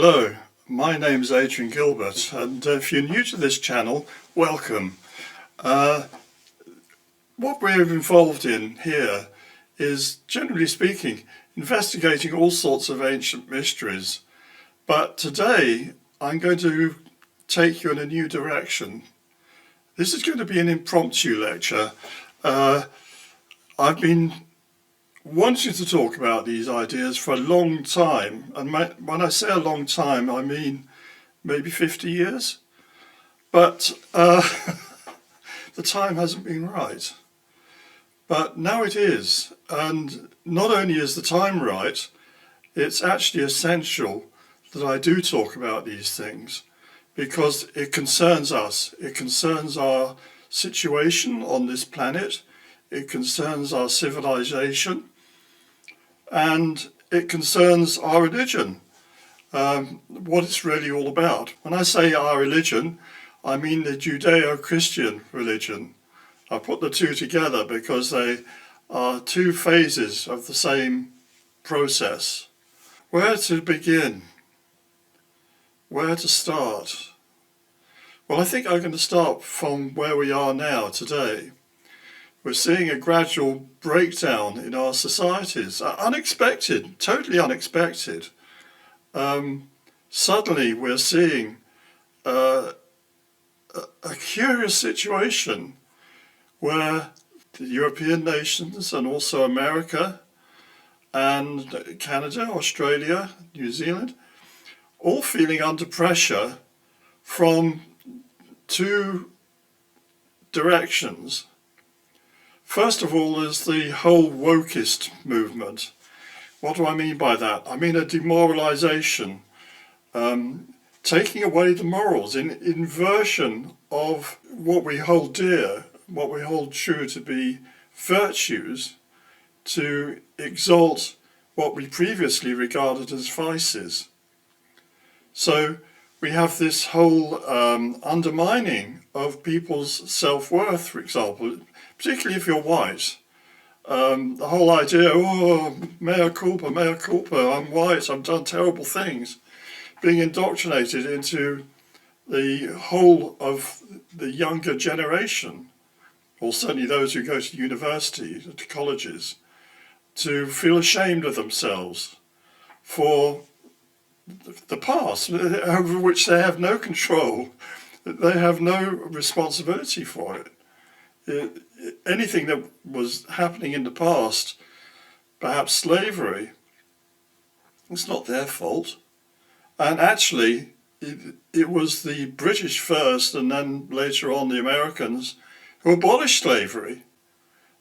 Hello, my name's Adrian Gilbert, and if you're new to this channel, welcome. What we're involved in here is, generally speaking, investigating all sorts of ancient mysteries. But today I'm going to take you in a new direction. This is going to be an impromptu lecture. I've been wanting to talk about these ideas for a long time, and when I say a long time, I mean maybe 50 years, but the time hasn't been right. But now it is, and not only is the time right, it's actually essential that I do talk about these things, because it concerns us. It concerns our situation on this planet, it concerns our civilization, and it concerns our religion, what it's really all about. When I say our religion, I mean the Judeo-Christian religion. I put the two together because they are two phases of the same process. Where to begin? Where to start? Well, I think I'm going to start from where we are now today. We're seeing a gradual breakdown in our societies, unexpected, totally unexpected. Suddenly we're seeing a curious situation where the European nations and also America and Canada, Australia, New Zealand, all feeling under pressure from two directions. First of all is the whole wokeist movement. What do I mean by that? I mean a demoralization, taking away the morals, inversion of what we hold dear, what we hold true to be virtues, to exalt what we previously regarded as vices. So we have this whole undermining of people's self-worth, for example, particularly if you're white. The whole idea, oh, mea culpa, I'm white, I've done terrible things, being indoctrinated into the whole of the younger generation, or certainly those who go to university, to colleges, to feel ashamed of themselves for the past, over which they have no control, they have no responsibility for it. Anything that was happening in the past, perhaps slavery, it's not their fault. And actually, it was the British first, and then later on the Americans, who abolished slavery.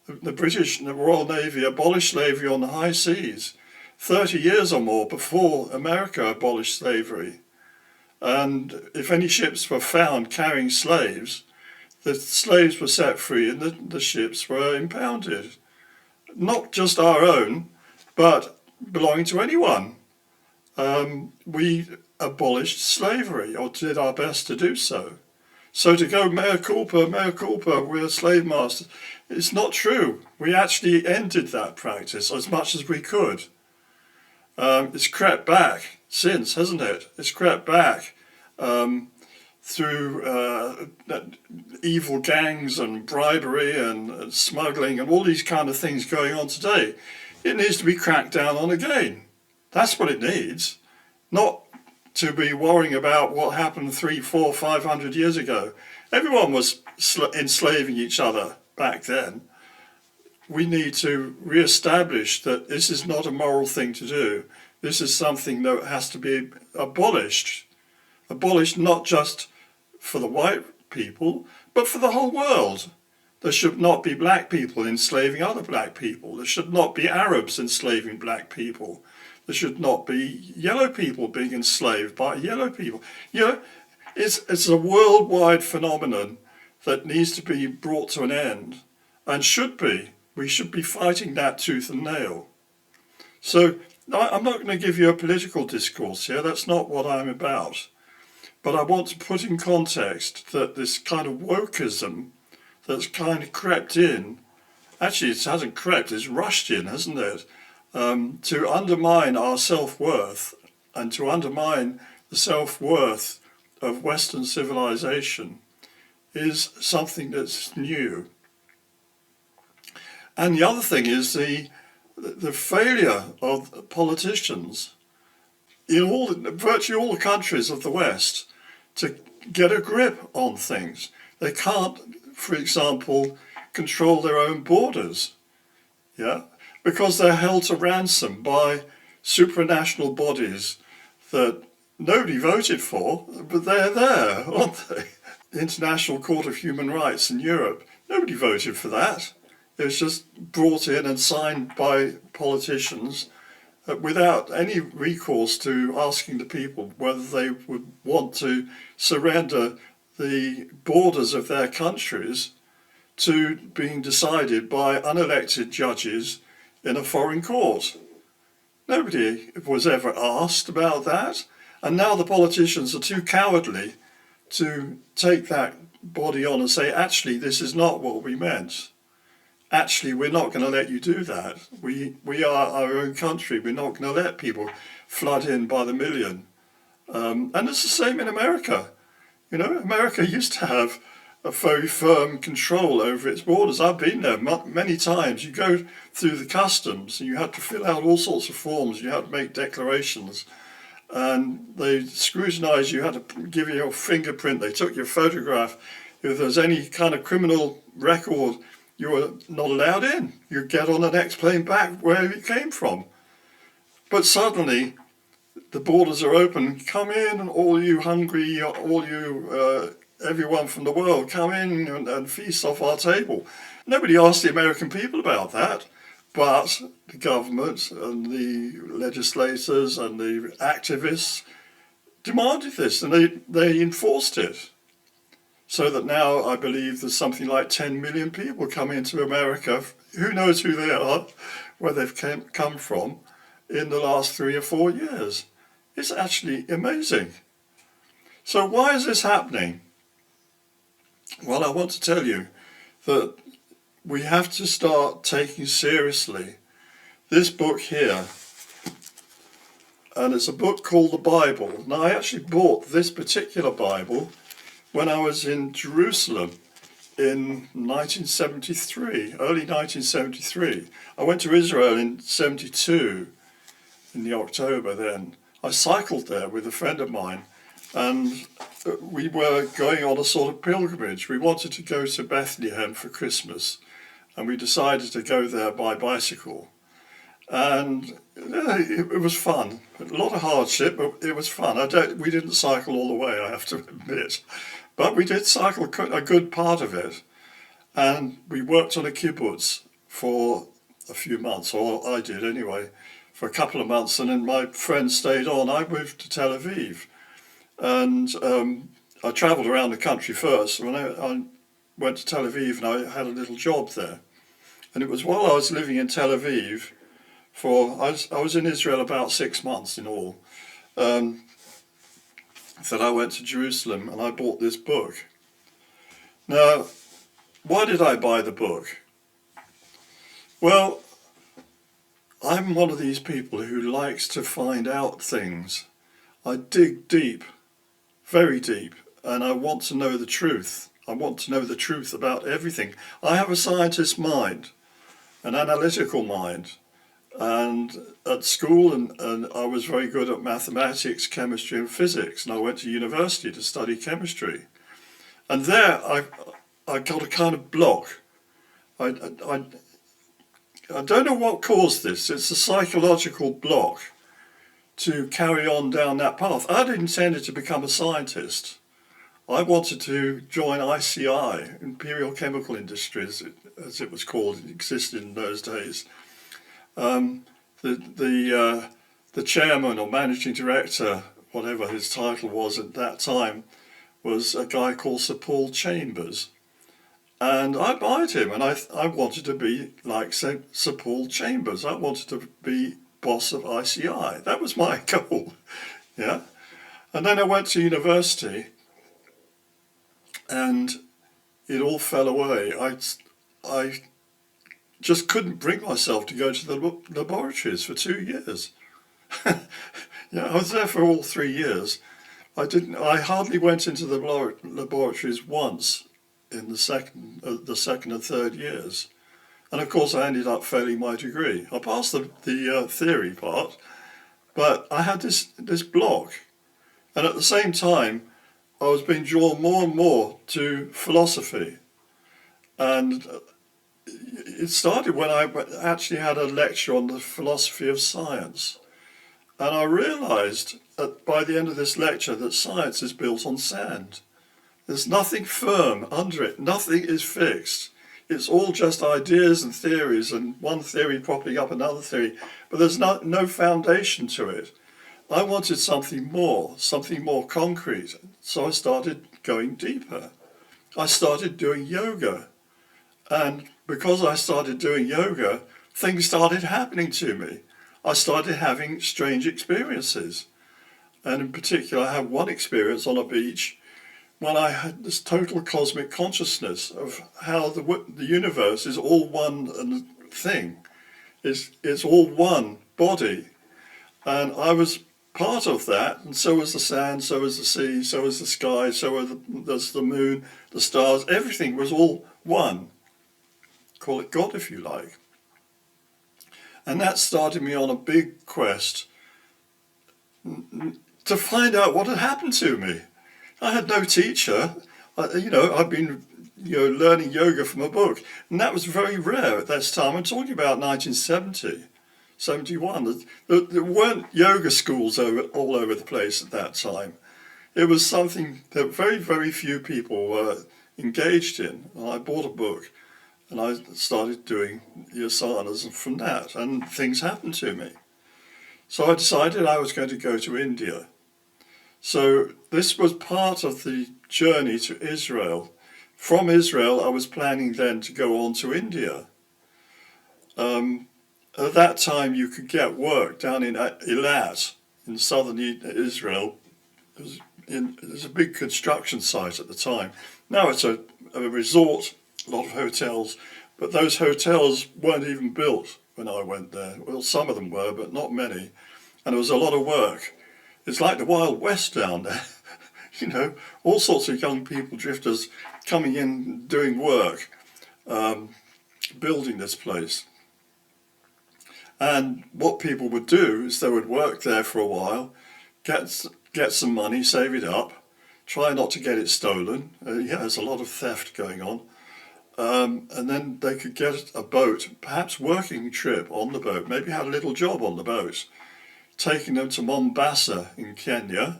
The British and the Royal Navy abolished slavery on the high seas 30 years or more before America abolished slavery. And if any ships were found carrying slaves, the slaves were set free and the ships were impounded. Not just our own, but belonging to anyone. We abolished slavery, or did our best to do so. So to go mea culpa, we're slave masters, it's not true. We actually ended that practice as much as we could. It's crept back since, hasn't it? It's crept back through evil gangs and bribery and smuggling and all these kind of things going on today. It needs to be cracked down on again. That's what it needs. Not to be worrying about what happened 300, 400, 500 years ago. Everyone was enslaving each other back then. We need to re-establish that this is not a moral thing to do. This is something that has to be abolished. Abolished not just for the white people, but for the whole world. There should not be black people enslaving other black people. There should not be Arabs enslaving black people. There should not be yellow people being enslaved by yellow people. You know, it's a worldwide phenomenon that needs to be brought to an end, and should be. We should be fighting that tooth and nail. So I'm not going to give you a political discourse here. That's not what I'm about. But I want to put in context that this kind of wokeism that's kind of crept in, actually it hasn't crept, it's rushed in, hasn't it? To undermine our self-worth and to undermine the self-worth of Western civilization is something that's new. And the other thing is the failure of politicians in virtually all the countries of the West to get a grip on things. They can't, for example, control their own borders, yeah, because they're held to ransom by supranational bodies that nobody voted for, but they're there, aren't they? The International Court of Human Rights in Europe, nobody voted for that. It was just brought in and signed by politicians without any recourse to asking the people whether they would want to surrender the borders of their countries to being decided by unelected judges in a foreign court. Nobody was ever asked about that, and now the politicians are too cowardly to take that body on and say, actually, this is not what we meant. Actually, we're not going to let you do that. We are our own country. We're not going to let people flood in by the million. And it's the same in America. You know, America used to have a very firm control over its borders. I've been there many times. You go through the customs and you had to fill out all sorts of forms. You had to make declarations. And they scrutinized you, had to give you your fingerprint. They took your photograph. If there's any kind of criminal record, you were not allowed in. You get on the next plane back where you came from. But suddenly, the borders are open. Come in, all you hungry, all you, everyone from the world, come in and feast off our table. Nobody asked the American people about that, but the government and the legislators and the activists demanded this, and they enforced it. So that now I believe there's something like 10 million people come into America. Who knows who they are, where they've come from in the last 3 or 4 years. It's actually amazing. So why is this happening? Well, I want to tell you that we have to start taking seriously this book here. And it's a book called the Bible. Now, I actually bought this particular Bible when I was in Jerusalem in 1973, early 1973. I went to Israel in 72, in the October then. I cycled there with a friend of mine, and we were going on a sort of pilgrimage. We wanted to go to Bethlehem for Christmas, and we decided to go there by bicycle. And it was fun. A lot of hardship, but it was fun. We didn't cycle all the way, I have to admit. But we did cycle a good part of it. And we worked on a kibbutz for a few months, or I did anyway, for a couple of months. And then my friend stayed on. I moved to Tel Aviv. And I travelled around the country first. When I went to Tel Aviv, and I had a little job there. And it was while I was living in Tel Aviv, I was in Israel about 6 months in all, that I went to Jerusalem and I bought this book. Now, why did I buy the book? Well, I'm one of these people who likes to find out things. I dig deep, very deep, and I want to know the truth. I want to know the truth about everything. I have a scientist's mind, an analytical mind. And at school, and I was very good at mathematics, chemistry and physics, and I went to university to study chemistry. And there I got a kind of block. I don't know what caused this. It's a psychological block to carry on down that path. I'd intended to become a scientist. I wanted to join ICI, Imperial Chemical Industries, as it was called. It existed in those days. The chairman or managing director, whatever his title was at that time, was a guy called Sir Paul Chambers. And I admired him, and I wanted to be like Sir Paul Chambers. I wanted to be boss of ICI. That was my goal, yeah. And then I went to university, and it all fell away. I just couldn't bring myself to go to the laboratories for 2 years. Yeah, I was there for all 3 years. I hardly went into the laboratories once in the second and third years. And of course, I ended up failing my degree. I passed the theory part, but I had this block. And at the same time, I was being drawn more and more to philosophy. And it started when I actually had a lecture on the philosophy of science. And I realized that by the end of this lecture that science is built on sand. There's nothing firm under it. Nothing is fixed. It's all just ideas and theories, and one theory propping up another theory, but there's no foundation to it. I wanted something more concrete, so I started going deeper. I started doing yoga, and because I started doing yoga, things started happening to me. I started having strange experiences, and in particular, I had one experience on a beach when I had this total cosmic consciousness of how the universe is all one thing. It's all one body. And I was part of that, and so was the sand, so was the sea, so was the sky, so was the moon, the stars. Everything was all one. Call it God if you like. And that started me on a big quest to find out what had happened to me. I had no teacher. I'd been learning yoga from a book, and that was very rare at that time. I'm talking about 1970, 71. There weren't yoga schools all over the place at that time. It was something that very, very few people were engaged in. And I bought a book, and I started doing the asanas from that, and things happened to me. So I decided I was going to go to India. So this was part of the journey to Israel. From Israel, I was planning then to go on to India. At that time, you could get work down in Eilat, in southern Israel. It was a big construction site at the time. Now it's a resort, a lot of hotels, but those hotels weren't even built when I went there. Well, some of them were, but not many. And there was a lot of work. It's like the Wild West down there. All sorts of young people, drifters, coming in, doing work, building this place. And what people would do is they would work there for a while, get some money, save it up, try not to get it stolen. There's a lot of theft going on. And then they could get a boat, perhaps working trip on the boat, maybe had a little job on the boat, taking them to Mombasa in Kenya,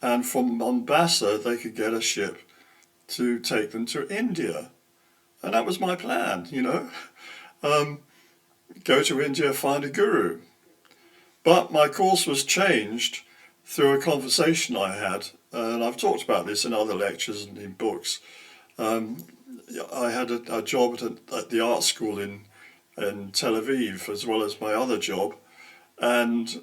and from Mombasa they could get a ship to take them to India. And that was my plan, go to India, find a guru. But my course was changed through a conversation I had, and I've talked about this in other lectures and in books. I had a job at the art school in Tel Aviv, as well as my other job, and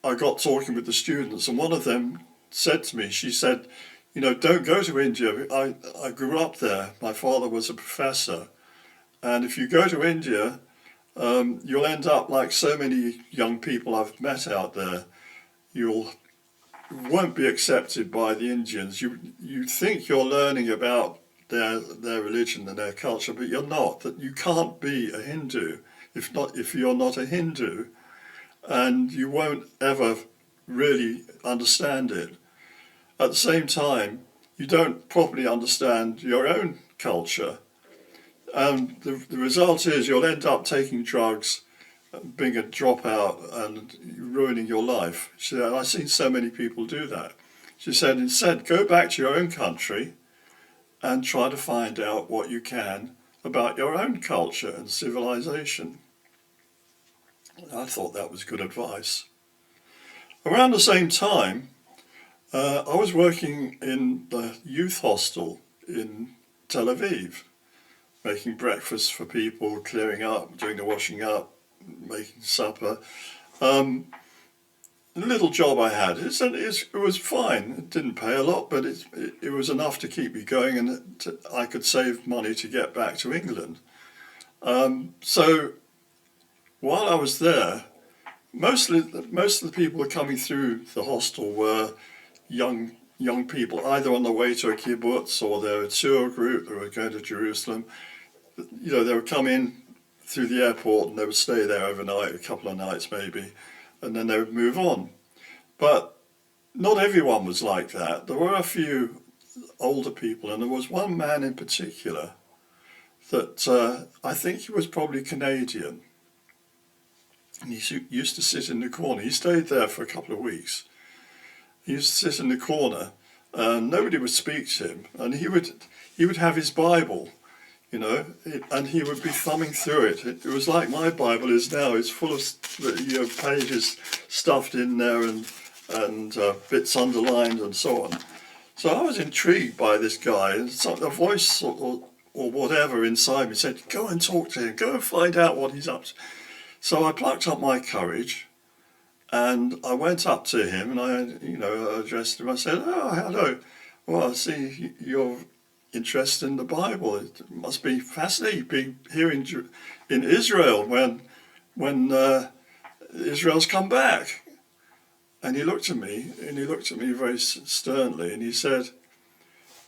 I got talking with the students, and one of them said to me, she said, don't go to India. I grew up there. My father was a professor. And if you go to India, you'll end up like so many young people I've met out there. You won't be accepted by the Indians. You think you're learning about their religion and their culture, but you're not. That you can't be a Hindu if you're not a Hindu. And you won't ever really understand it. At the same time, you don't properly understand your own culture. And the result is you'll end up taking drugs, being a dropout and ruining your life. She said, I've seen so many people do that. She said, instead, go back to your own country and try to find out what you can about your own culture and civilization. I thought that was good advice. Around the same time, I was working in the youth hostel in Tel Aviv, making breakfast for people, clearing up, doing the washing up, making supper. The little job I had, it was fine. It didn't pay a lot, but it was enough to keep me going, and I could save money to get back to England. So while I was there, most of the people coming through the hostel were young people, either on the way to a kibbutz or they're a tour group that were going to Jerusalem. You know, they would come in through the airport and they would stay there overnight, a couple of nights maybe, and then they would move on. But not everyone was like that. There were a few older people, and there was one man in particular that I think he was probably Canadian. And he used to sit in the corner. He stayed there for a couple of weeks. He used to sit in the corner, and nobody would speak to him. And he would have his Bible, you know, and he would be thumbing through it. It was like my Bible is now. It's full of, you know, pages stuffed in there and bits underlined and so on. So I was intrigued by this guy, and a voice or whatever inside me said, "Go and talk to him. Go and find out what he's up to." So I plucked up my courage, and I went up to him, and I, you know, addressed him. I said, "Oh, hello. Well, I see you're interested in the Bible. It must be fascinating being here in Israel when Israel's come back." And he looked at me, very sternly, and he said,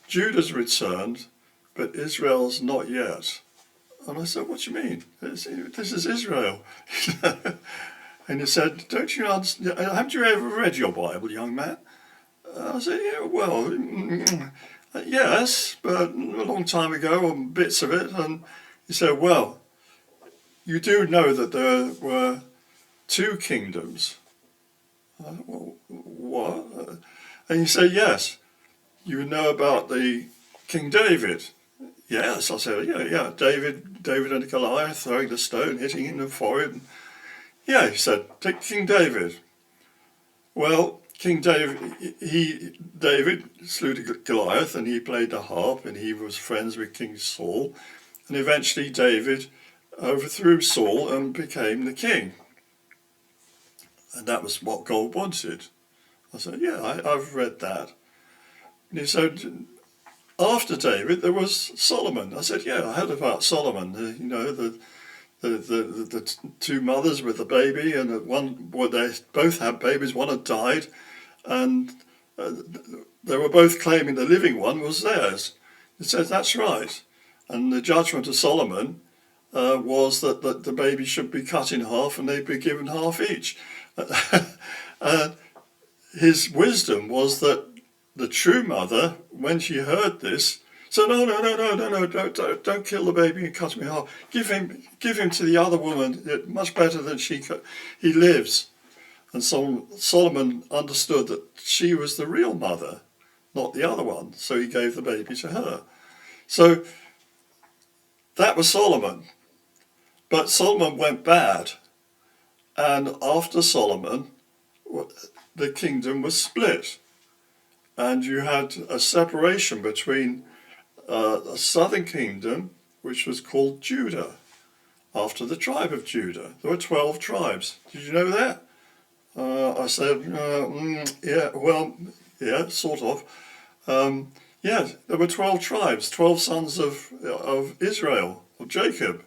"Judah's returned, but Israel's not yet." And I said, "What do you mean? This is Israel." And he said, "Don't you understand? Haven't you ever read your Bible, young man?" I said, "Yeah, well, yes, but a long time ago, on bits of it." And he said, "Well, you do know that there were two kingdoms." Well, what? And he said, "Yes, you know about the King David." "Yes," I said, yeah, David and Goliath throwing the stone, hitting him in the forehead. "Yeah," he said, "take King David." Well, King David slew Goliath, and he played the harp, and he was friends with King Saul, and eventually David overthrew Saul and became the king. And that was what God wanted. I said, "Yeah, I've read that." And he said, "After David, there was Solomon." I said, "Yeah, I heard about Solomon. You know, the two mothers with the baby, and they both had babies. One had died, and they were both claiming the living one was theirs." He said, "That's right." And the judgment of Solomon was that the baby should be cut in half, and they'd be given half each. His wisdom was that the true mother, when she heard this, said, "No, don't kill the baby and cut him in half. Give him to the other woman. Much better than he lives." And Solomon understood that she was the real mother, not the other one. So he gave the baby to her. So that was Solomon. But Solomon went bad. And after Solomon, the kingdom was split. And you had a separation between a southern kingdom, which was called Judah, after the tribe of Judah. There were 12 tribes. Did you know that? I said, yeah, well, yeah, sort of. Yeah, there were 12 tribes, 12 sons of Israel, of Jacob.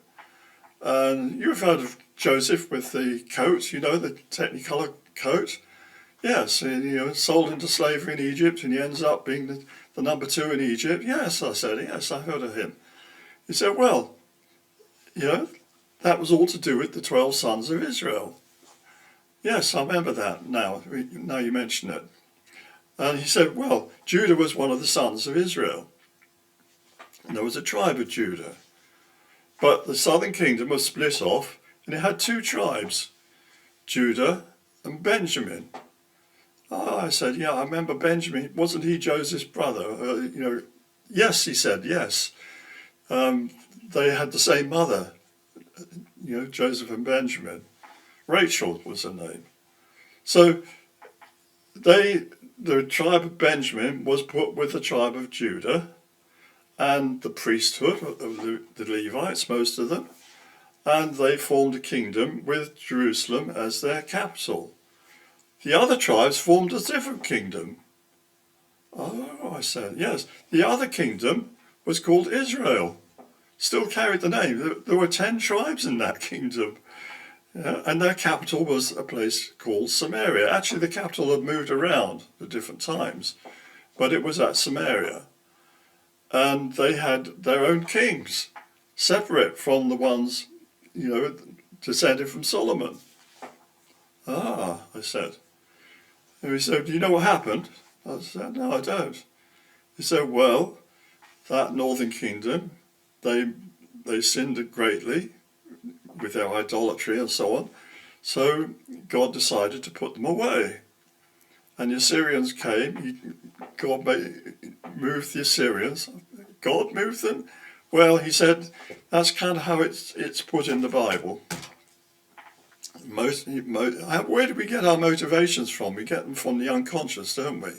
And you've heard of Joseph with the coat, you know, the technicolor coat. Yes, you know, sold into slavery in Egypt, and he ends up being the number 2 in Egypt. Yes, I said, yes, I heard of him. He said, well, you know, that was all to do with the 12 sons of Israel. Yes, I remember that now you mention it. And he said, well, Judah was one of the sons of Israel. And there was a tribe of Judah. But the southern kingdom was split off, and it had 2 tribes, Judah and Benjamin. Oh, I said, yeah, I remember Benjamin. Wasn't he Joseph's brother? You know, yes, he said, yes. They had the same mother, you know, Joseph and Benjamin. Rachel was her name. So the tribe of Benjamin was put with the tribe of Judah, and the priesthood of the Levites, most of them, and they formed a kingdom with Jerusalem as their capital. The other tribes formed a different kingdom. Oh, I said, yes. The other kingdom was called Israel. Still carried the name. There were 10 tribes in that kingdom. Yeah, and their capital was a place called Samaria. Actually, the capital had moved around at different times, but it was at Samaria. And they had their own kings, separate from the ones, descended from Solomon. Ah, I said. And he said, do you know what happened? I said, no, I don't. He said, well, that northern kingdom, they sinned greatly with their idolatry and so on. So God decided to put them away. And the Assyrians came. God moved the Assyrians. God moved them? Well, he said, that's kind of how it's put in the Bible. Where do we get our motivations from? We get them from the unconscious, don't we?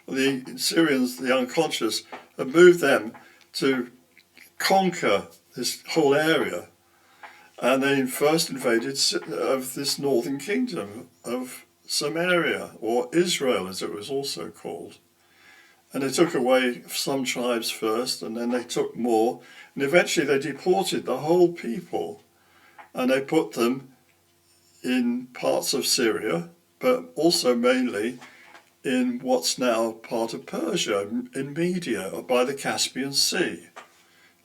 The Assyrians, the unconscious, have moved them to conquer this whole area. And they first invaded of this northern kingdom of Samaria, or Israel as it was also called. And they took away some tribes first, and then they took more. And eventually they deported the whole people, and they put them in parts of Syria, but also mainly in what's now part of Persia, in Media, or by the Caspian Sea.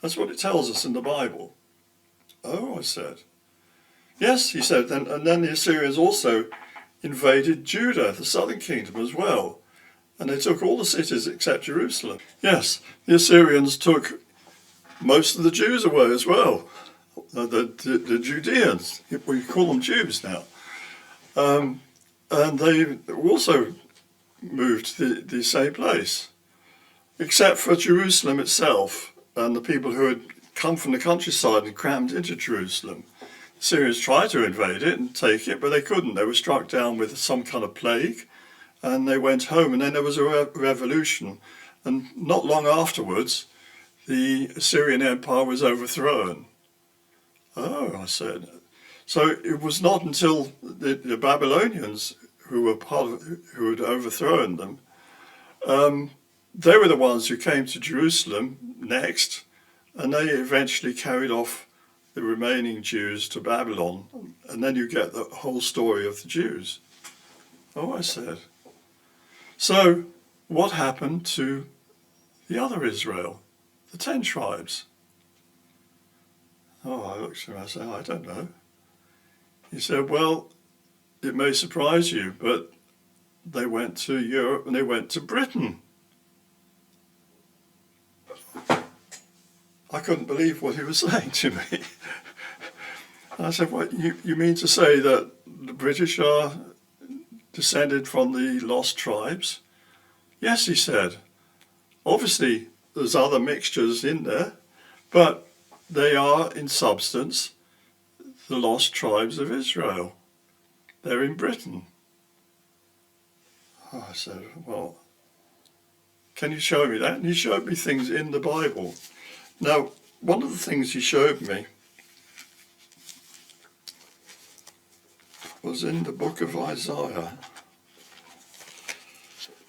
That's what it tells us in the Bible. Oh, I said. Yes, he said, and then the Assyrians also invaded Judah, the southern kingdom as well. And they took all the cities except Jerusalem. Yes, the Assyrians took most of the Jews away as well. The Judeans, we call them Jews now. And they also moved to the same place, except for Jerusalem itself and the people who had come from the countryside and crammed into Jerusalem. The Syrians tried to invade it and take it, but they couldn't. They were struck down with some kind of plague, and they went home. And then there was a revolution, and not long afterwards, the Assyrian Empire was overthrown. Oh, I said. So it was not until the Babylonians, who had overthrown them, they were the ones who came to Jerusalem next, and they eventually carried off the remaining Jews to Babylon, and then you get the whole story of the Jews. Oh, I said. So what happened to the other Israel, the 10 tribes? Oh, I looked at him and I said, I don't know. He said, well, it may surprise you, but they went to Europe and they went to Britain. I couldn't believe what he was saying to me. I said, what, you mean to say that the British are descended from the lost tribes? Yes, he said. Obviously, there's other mixtures in there, but they are, in substance, the lost tribes of Israel. They're in Britain. Oh, I said, well, can you show me that? And he showed me things in the Bible. Now, one of the things he showed me was in the book of Isaiah.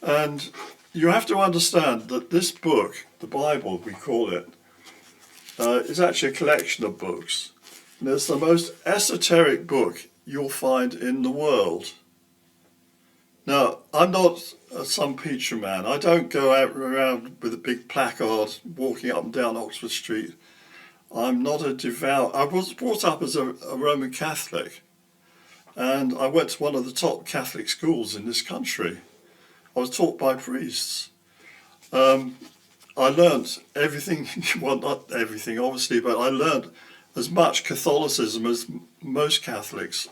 And you have to understand that this book, the Bible we call it, is actually a collection of books. And it's the most esoteric book you'll find in the world. Now, I'm not some preacher man. I don't go out around with a big placard walking up and down Oxford Street. I'm not a devout. I was brought up as a Roman Catholic, and I went to one of the top Catholic schools in this country. I was taught by priests. I learnt everything, well, not everything obviously, but I learnt as much Catholicism as most Catholics,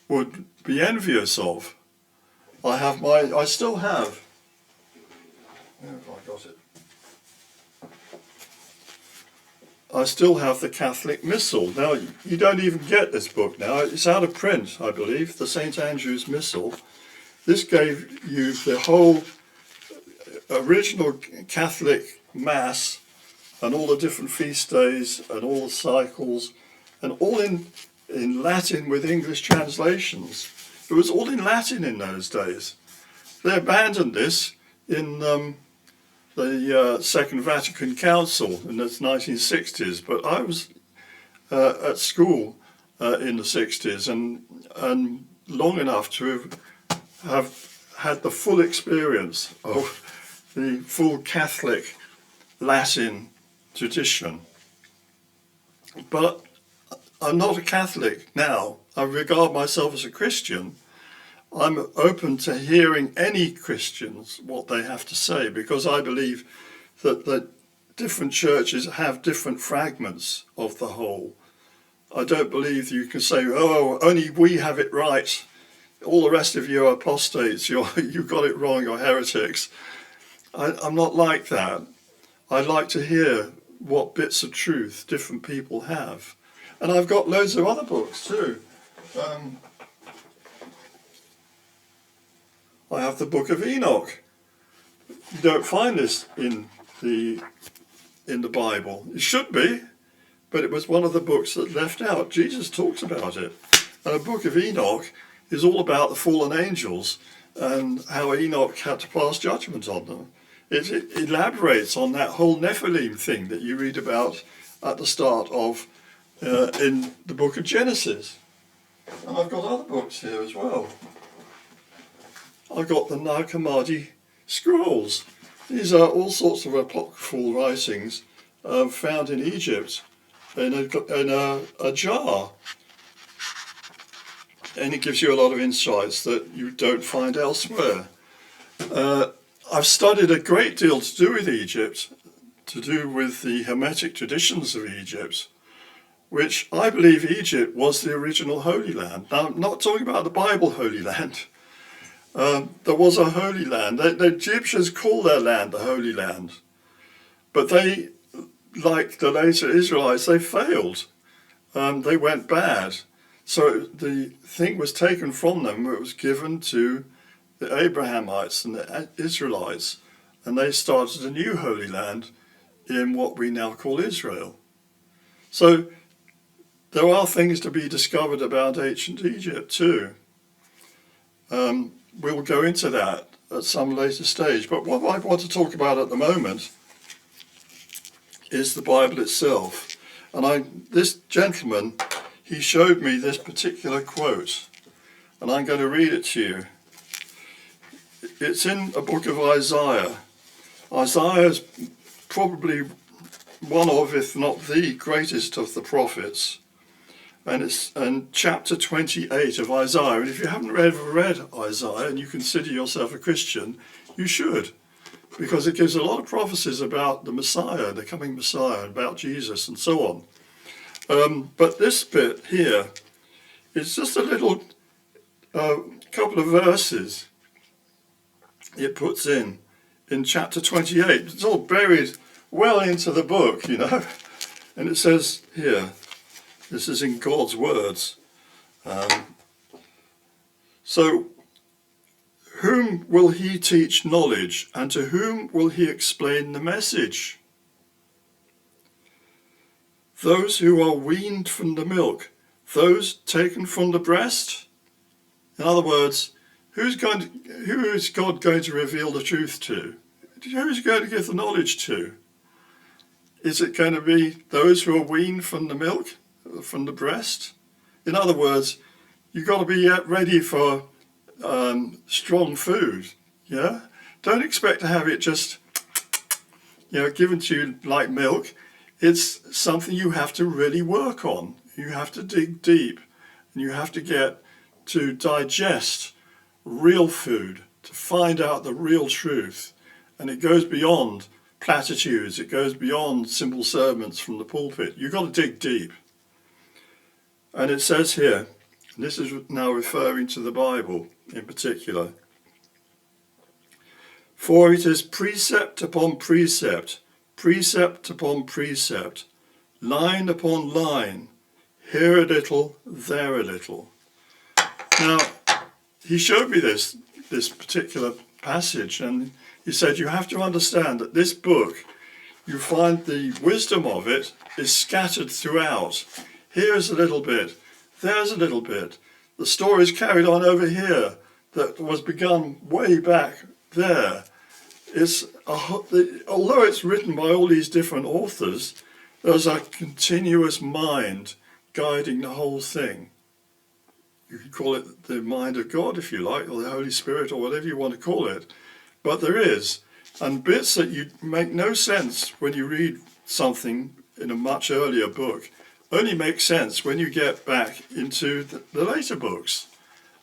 would be envious of. I still have, where have I got it? I still have the Catholic Missal. Now, you don't even get this book now. It's out of print, I believe, the St. Andrew's Missal. This gave you the whole original Catholic Mass and all the different feast days and all the cycles, and all in Latin with English translations. It was all in Latin in those days. They abandoned this in the Second Vatican Council in the 1960s, but I was at school in the 60s, and long enough to have had the full experience of the full Catholic Latin tradition. But I'm not a Catholic now. I regard myself as a Christian. I'm open to hearing any Christians, what they have to say, because I believe that different churches have different fragments of the whole. I don't believe you can say, oh, only we have it right. All the rest of you are apostates. You got it wrong. You're heretics. I'm not like that. I like to hear what bits of truth different people have. And I've got loads of other books too. I have the Book of Enoch. You don't find this in the Bible. It should be, but it was one of the books that left out. Jesus talks about it. And the Book of Enoch is all about the fallen angels and how Enoch had to pass judgment on them. It elaborates on that whole Nephilim thing that you read about at the start of in the book of Genesis. And I've got other books here as well. I've got the Nag Hammadi scrolls. These are all sorts of apocryphal writings found in Egypt in a jar. And it gives you a lot of insights that you don't find elsewhere. I've studied a great deal to do with Egypt, to do with the Hermetic traditions of Egypt, which I believe Egypt was the original Holy Land. Now, I'm not talking about the Bible Holy Land. There was a Holy Land. The Egyptians call their land the Holy Land. But they, like the later Israelites, they failed. They went bad. So the thing was taken from them. It was given to the Abrahamites and the Israelites. And they started a new Holy Land in what we now call Israel. So there are things to be discovered about ancient Egypt too. We'll go into that at some later stage. But what I want to talk about at the moment is the Bible itself. And this gentleman, he showed me this particular quote, and I'm going to read it to you. It's in a book of Isaiah. Isaiah is probably one of, if not the greatest of the prophets. And it's in chapter 28 of Isaiah. And if you haven't ever read Isaiah and you consider yourself a Christian, you should. Because it gives a lot of prophecies about the Messiah, the coming Messiah, about Jesus and so on. But this bit here is just a little couple of verses it puts in chapter 28. It's all buried well into the book, you know. And it says here, this is in God's words. So, whom will he teach knowledge, and to whom will he explain the message? Those who are weaned from the milk, those taken from the breast? In other words, who is God going to reveal the truth to? Who is going to give the knowledge to? Is it going to be those who are weaned from the milk, from the breast? In other words, you've got to be ready for strong food. Yeah, don't expect to have it just, given to you like milk. It's something you have to really work on. You have to dig deep, and you have to get to digest real food to find out the real truth. And it goes beyond platitudes. It goes beyond simple sermons from the pulpit. You've got to dig deep. And it says here, and this is now referring to the Bible in particular, for it is precept upon precept, precept upon precept, line upon line, here a little, there a little. Now, he showed me this particular passage, and he said, you have to understand that this book, you find the wisdom of it is scattered throughout. Here's a little bit, there's a little bit. The story's carried on over here that was begun way back there. Although it's written by all these different authors, there's a continuous mind guiding the whole thing. You can call it the mind of God, if you like, or the Holy Spirit, or whatever you want to call it. But there is. And bits that you make no sense when you read something in a much earlier book only make sense when you get back into the later books.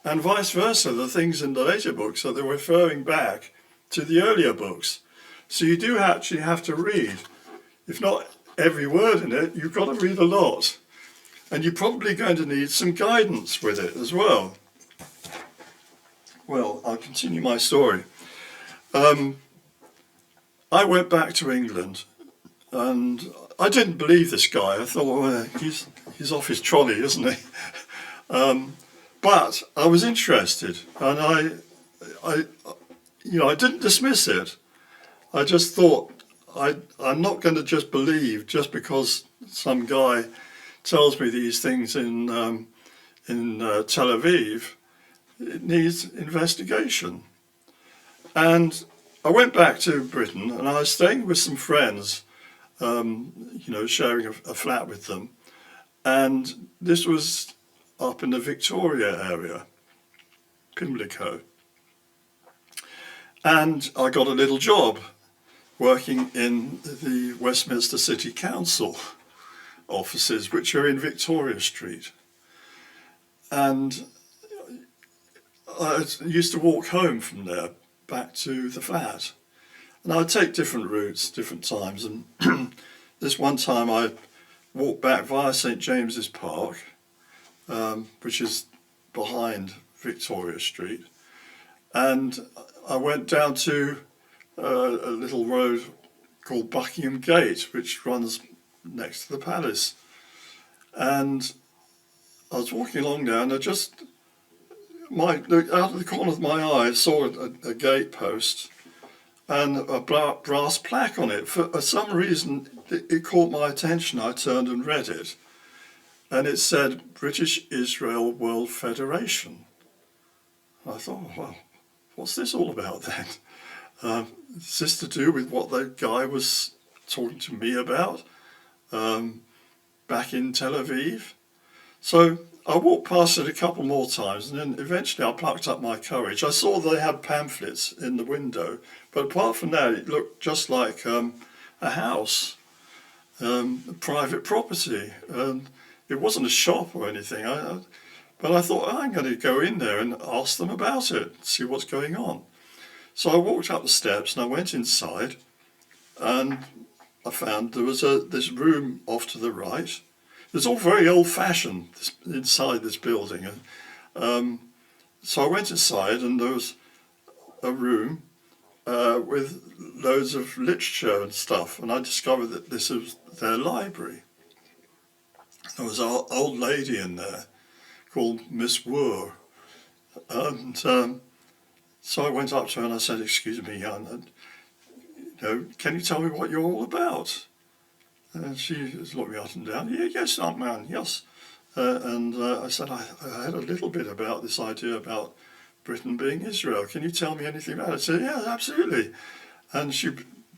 And vice versa, the things in the later books that they're referring back to the earlier books. So you do actually have to read. If not every word in it, you've got to read a lot. And you're probably going to need some guidance with it as well. Well, I'll continue my story. I went back to England, and I didn't believe this guy. I thought, well, he's off his trolley, isn't he? But I was interested, and I didn't dismiss it. I just thought, I'm not going to just believe just because some guy tells me these things in Tel Aviv. It needs investigation. And I went back to Britain, and I was staying with some friends, sharing a flat with them. And this was up in the Victoria area, Pimlico. And I got a little job working in the Westminster City Council offices, which are in Victoria Street. And I used to walk home from there back to the flat. And I'd take different routes, different times. And this one time I walked back via St. James's Park, which is behind Victoria Street. And I went down to a little road called Buckingham Gate, which runs next to the palace. And I was walking along there, and out of the corner of my eye, I saw a gate post and a brass plaque on it. For some reason, it caught my attention. I turned and read it, and it said British Israel World Federation. I thought, well, what's this all about then? Is this to do with what the guy was talking to me about back in Tel Aviv? So I walked past it a couple more times, and then eventually I plucked up my courage. I saw they had pamphlets in the window, but apart from that, it looked just like a house, private property. And it wasn't a shop or anything. But I thought, I'm going to go in there and ask them about it, see what's going on. So I walked up the steps and I went inside, and I found there was this room off to the right. It's all very old-fashioned inside this building. So I went inside, and there was a room with loads of literature and stuff, and I discovered that this was their library. There was an old lady in there called Miss Woor, and so I went up to her and I said, "Excuse me, can you tell me what you're all about?" And she just looked me up and down. "Yeah, yes, Aunt Man, yes." And I said, I had a little bit about this idea about Britain being Israel. Can you tell me anything about it? I said, "Yeah, absolutely." And she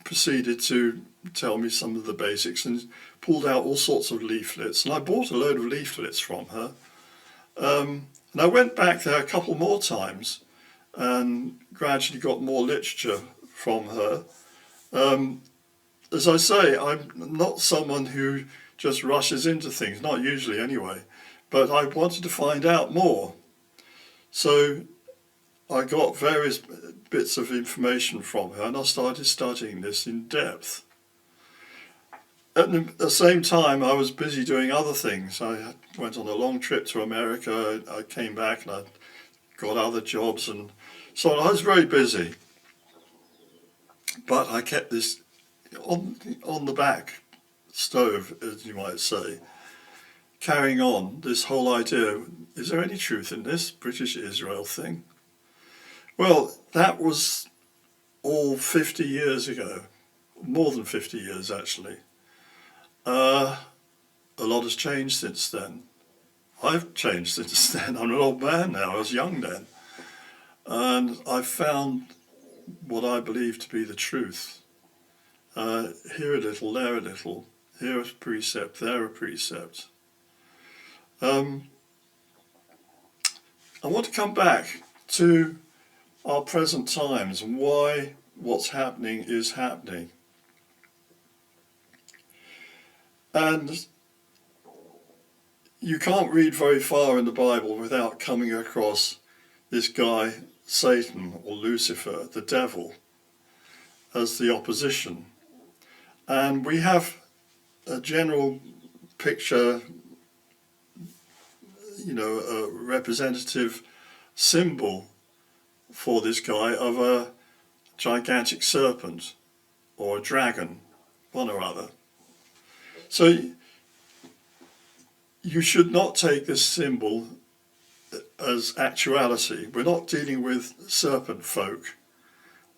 proceeded to tell me some of the basics and pulled out all sorts of leaflets. And I bought a load of leaflets from her. And I went back there a couple more times and gradually got more literature from her. As I say, I'm not someone who just rushes into things, not usually anyway, but I wanted to find out more. So I got various bits of information from her, and I started studying this in depth. At the same time, I was busy doing other things. I went on a long trip to America. I came back and I got other jobs, and so I was very busy. But I kept this on the back stove, as you might say, carrying on this whole idea. Is there any truth in this British Israel thing? Well, that was all 50 years ago, more than 50 years actually. A lot has changed since then. I've changed since then. I'm an old man now. I was young then. And I found what I believe to be the truth. Here a little, there a little, here a precept, there a precept. I want to come back to our present times and why what's happening is happening. And you can't read very far in the Bible without coming across this guy, Satan, or Lucifer, the devil, as the opposition. And we have a general picture, a representative symbol for this guy of a gigantic serpent or a dragon, one or other. So you should not take this symbol as actuality. We're not dealing with serpent folk.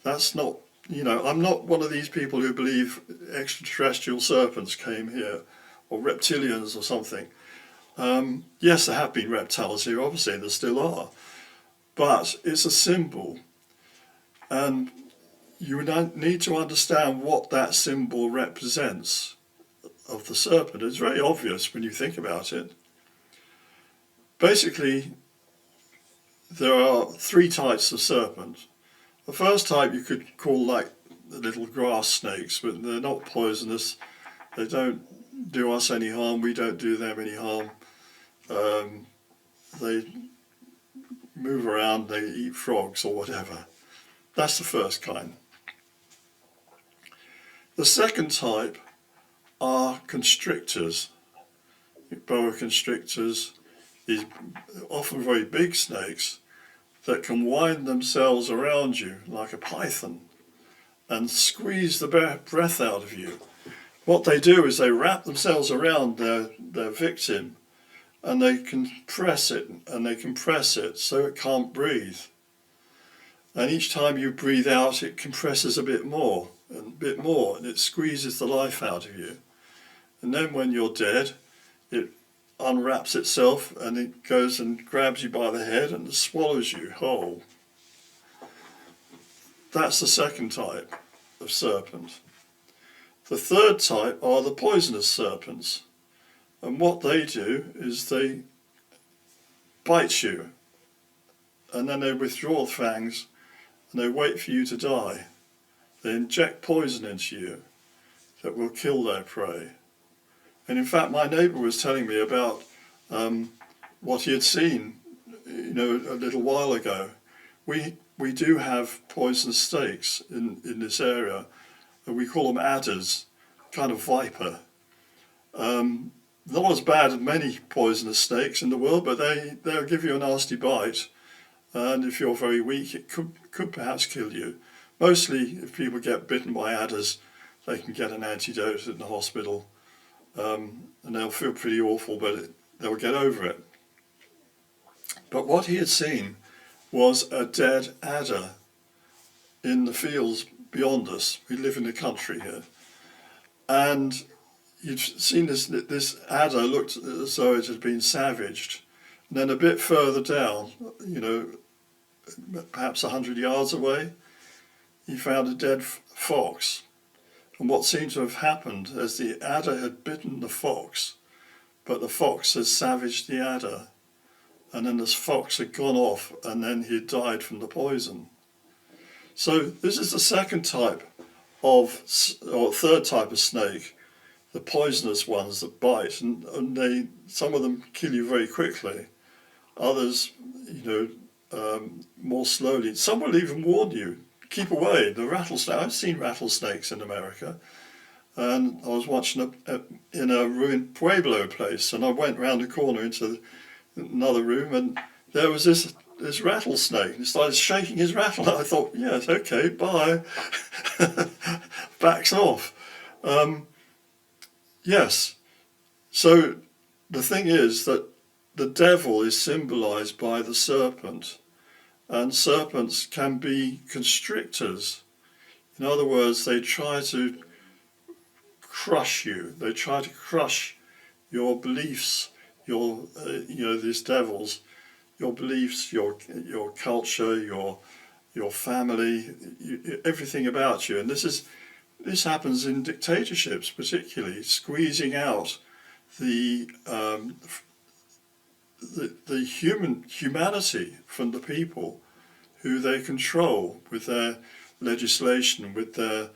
That's not, I'm not one of these people who believe extraterrestrial serpents came here, or reptilians or something. Yes, there have been reptiles here, obviously, there still are. But it's a symbol. And you need to understand what that symbol represents of the serpent. It's very obvious when you think about it. Basically, there are three types of serpent. The first type you could call like the little grass snakes, but they're not poisonous. They don't do us any harm, we don't do them any harm. They move around, they eat frogs or whatever. That's the first kind. The second type are constrictors. Boa constrictors, these often very big snakes that can wind themselves around you like a python and squeeze the breath out of you. What they do is they wrap themselves around their victim and they compress it and they compress it so it can't breathe. And each time you breathe out, it compresses a bit more and it squeezes the life out of you. And then when you're dead, it unwraps itself and it goes and grabs you by the head and swallows you whole. That's the second type of serpent. The third type are the poisonous serpents. And what they do is they bite you and then they withdraw the fangs and they wait for you to die. They inject poison into you that will kill their prey. And in fact, my neighbour was telling me about what he had seen, a little while ago. We do have poisonous snakes in this area, and we call them adders, kind of viper. Not as bad as many poisonous snakes in the world, but they'll give you a nasty bite, and if you're very weak, it could perhaps kill you. Mostly, if people get bitten by adders, they can get an antidote in the hospital. And they'll feel pretty awful, but they'll get over it. But what he had seen was a dead adder in the fields beyond us. We live in the country here. And you'd seen this adder looked as though it had been savaged. And then a bit further down, perhaps 100 yards away, he found a dead fox. And what seemed to have happened is the adder had bitten the fox, but the fox had savaged the adder, and then this fox had gone off, and then he had died from the poison. So this is the second type or third type of snake, the poisonous ones that bite, and some of them kill you very quickly. Others, more slowly. Some will even warn you. Keep away, the rattlesnake. I've seen rattlesnakes in America, and I was watching in a ruined Pueblo place, and I went round the corner into another room, and there was this rattlesnake, and he started shaking his rattle. I thought, yes, okay, bye. Backs off. Yes. So the thing is that the devil is symbolized by the serpent. And serpents can be constrictors. In other words, they try to crush you. They try to crush your beliefs, these devils, your beliefs, your culture, your family, everything about you. And this happens in dictatorships, particularly, squeezing out the the humanity from the people who they control with their legislation, with their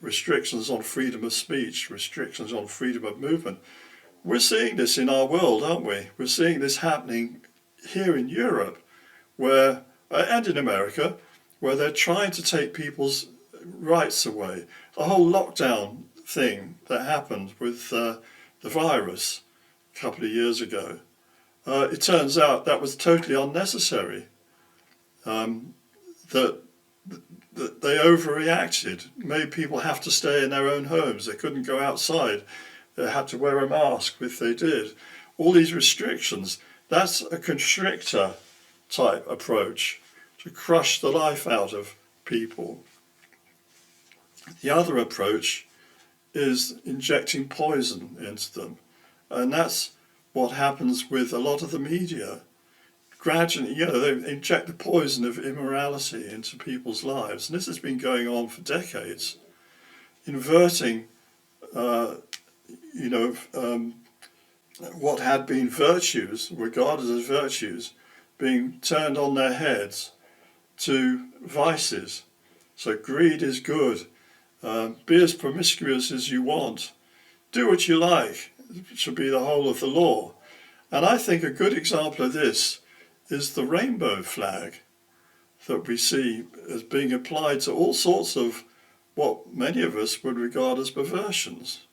restrictions on freedom of speech, restrictions on freedom of movement. We're seeing this in our world, aren't we? We're seeing this happening here in Europe, where and in America, where they're trying to take people's rights away. The whole lockdown thing that happened with the virus a couple of years ago, it turns out that was totally unnecessary. That they overreacted, made people have to stay in their own homes. They couldn't go outside. They had to wear a mask if they did. All these restrictions, that's a constrictor type approach to crush the life out of people. The other approach is injecting poison into them. And that's what happens with a lot of the media. Gradually, they inject the poison of immorality into people's lives. And this has been going on for decades, inverting, what had been virtues, regarded as virtues, being turned on their heads to vices. So greed is good. Be as promiscuous as you want. Do what you like. It should be the whole of the law. And I think a good example of this is the rainbow flag that we see as being applied to all sorts of what many of us would regard as perversions.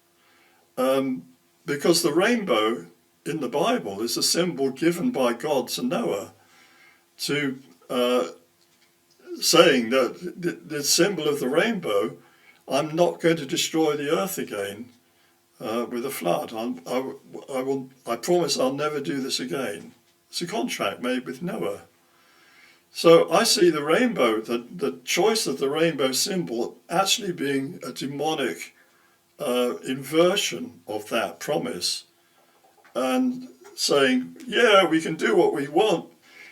Because the rainbow in the Bible is a symbol given by God to Noah, to saying that the symbol of the rainbow, I'm not going to destroy the earth again with a flood. I promise I'll never do this again. It's a contract made with Noah. So I see the rainbow, the choice of the rainbow symbol actually being a demonic inversion of that promise, and saying, yeah, we can do what we want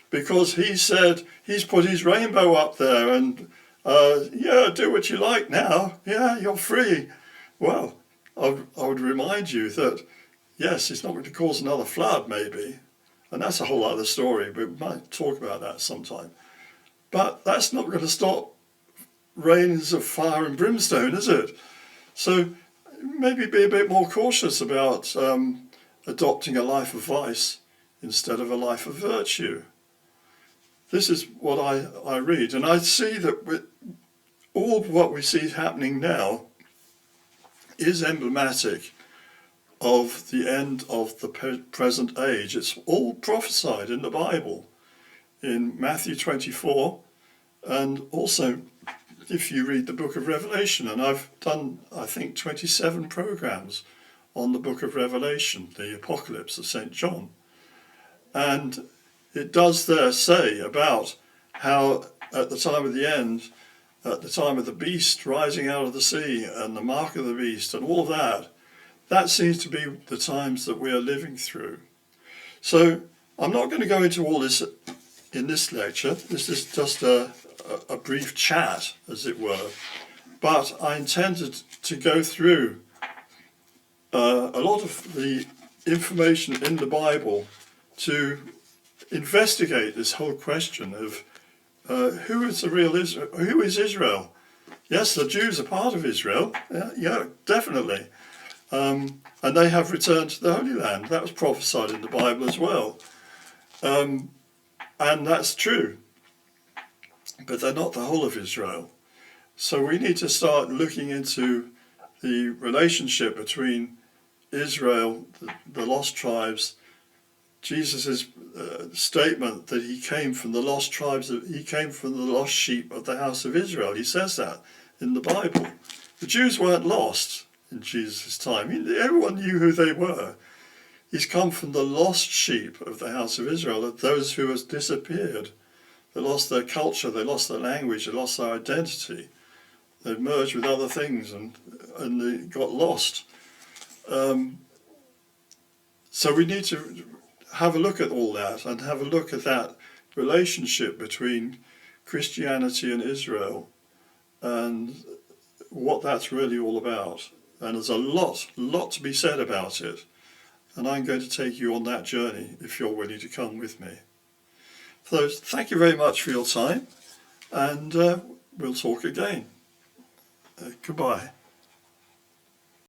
because he said he's put his rainbow up there, and do what you like now. Yeah, you're free. Well, I would remind you that, yes, it's not going to cause another flood, maybe. And that's a whole other story. We might talk about that sometime. But that's not going to stop rains of fire and brimstone, is it? So maybe be a bit more cautious about adopting a life of vice instead of a life of virtue. This is what I read. And I see that with all what we see happening now is emblematic of the end of the present age. It's all prophesied in the Bible, in Matthew 24, and also if you read the book of Revelation. And I've done, I think, 27 programs on the book of Revelation, the Apocalypse of St. John. And it does there say about how at the time of the end, at the time of the beast rising out of the sea and the mark of the beast and all that, that seems to be the times that we are living through. So I'm not going to go into all this in this lecture. This is just a brief chat, as it were. But I intended to go through a lot of the information in the Bible to investigate this whole question of who is the real Israel? Who is Israel? Yes, the Jews are part of Israel. Yeah, definitely. And they have returned to the Holy Land. That was prophesied in the Bible as well. And that's true. But they're not the whole of Israel. So we need to start looking into the relationship between Israel, the lost tribes, Jesus' statement that he came from the lost tribes, he came from the lost sheep of the house of Israel. He says that in the Bible. The Jews weren't lost in Jesus' time. Everyone knew who they were. He's come from the lost sheep of the house of Israel, those who have disappeared. They lost their culture, they lost their language, they lost their identity. They merged with other things and they got lost. So we need to have a look at all that and have a look at that relationship between Christianity and Israel and what that's really all about. And there's a lot to be said about it. and I'm going to take you on that journey if you're willing to come with me. So thank you very much for your time, and we'll talk again. Goodbye.